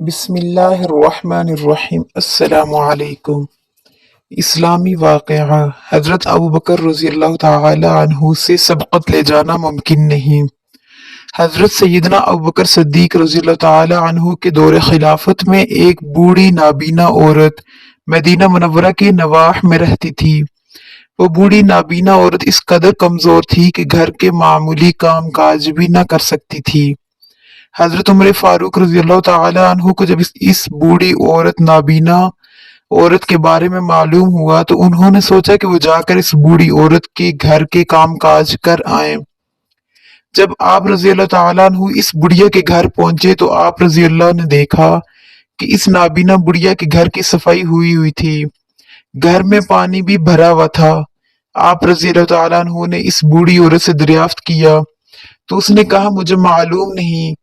बिस्मिल्लाहिर्रहमानिर्रहीम। अस्सलामु अलैकुम। इस्लामी वाक़या। हज़रत अबू बकर रज़ियल्लाहु ताला अन्हु से सबक़त ले जाना मुमकिन नहीं। हज़रत सैयदना अबू बकर सिद्दीक़ रज़ियल्लाहु ताला अन्हु के दौरे खिलाफत में एक बूढ़ी नाबीना औरत मदीना मुनव्वरा के नवाह में रहती थी। वो बूढ़ी नाबीना औरत इस कदर कमज़ोर थी कि घर के मामूली काम काज भी न कर सकती थी। हज़रत उमर फारूक रज़ियल्लाहु ताला अन्हु को जब इस बूढ़ी औरत नाबीना औरत के बारे में मालूम हुआ तो उन्होंने सोचा कि वो जाकर इस बूढ़ी औरत के घर के काम काज कर आएं। जब आप रज़ियल्लाहु ताला अन्हु इस बुढ़िया के घर पहुंचे तो आप रज़ियल्लाहु ने देखा कि इस नाबीना बुढ़िया के घर की सफाई हुई हुई थी। घर में पानी भी भरा हुआ था। आप रज़ियल्लाहु ताला अन्हु ने इस बूढ़ी औरत से दरियाफ्त किया तो उसने कहा, मुझे मालूम नहीं,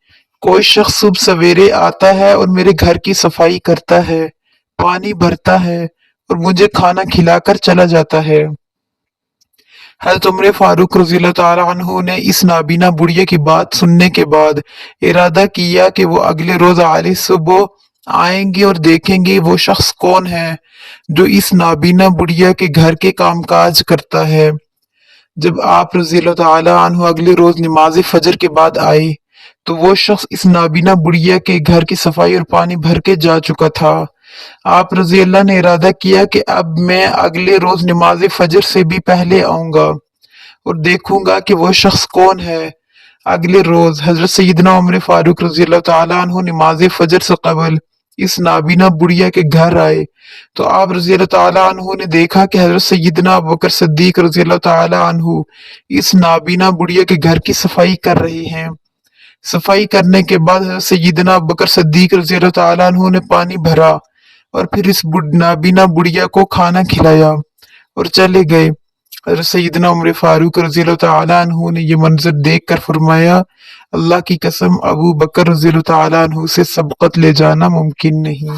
कोई शख्स सुबह सवेरे आता है और मेरे घर की सफाई करता है, पानी भरता है और मुझे खाना खिलाकर चला जाता है। हज़रत उमर फारूक रज़ियल्लाहु ताला अन्हु ने इस नाबीना बुढ़िया की बात सुनने के बाद इरादा किया कि वो अगले रोज आले सुबह आएंगे और देखेंगे वो शख्स कौन है जो इस नाबीना बुढ़िया के घर के कामकाज करता है। जब आप रज़ियल्लाहु ताला अन्हु अगले रोज नमाज फजर के बाद आए तो वो शख्स इस नाबीना बुढ़िया के घर की सफाई और पानी भर के जा चुका था। आप रज़ियल्लाहु ने इरादा किया कि अब मैं अगले रोज नमाज फजर से भी पहले आऊंगा और देखूंगा कि वो शख्स कौन है। अगले रोज हजरत सैयदना उमर फारूक रज़ियल्लाहु ताला अन्हु नमाज फजर से कबल इस नाबीना बुढ़िया के घर आए तो आप रज़ियल्लाहु ताला अन्हु ने देखा कि हजरत सैयदना अबू बकर सिद्दीक रज़ियल्लाहु ताला अन्हु इस नाबीना बुढ़िया के घर की सफाई कर रहे हैं। सफाई करने के बाद हजरत सैयदना अबू बकर सिद्दीक रज़ियल्लाहु ताला अन्हु ने पानी भरा और फिर इस नाबीना बुढ़िया को खाना खिलाया और चले गए। हजरत सैयदना उमर फारूक रज़ियल्लाहु ताला अन्हु ने ये मंजर देख कर फरमाया, अल्लाह की कसम, अबू बकर रज़ियल्लाहु ताला अन्हु से सबकत ले जाना मुमकिन नहीं।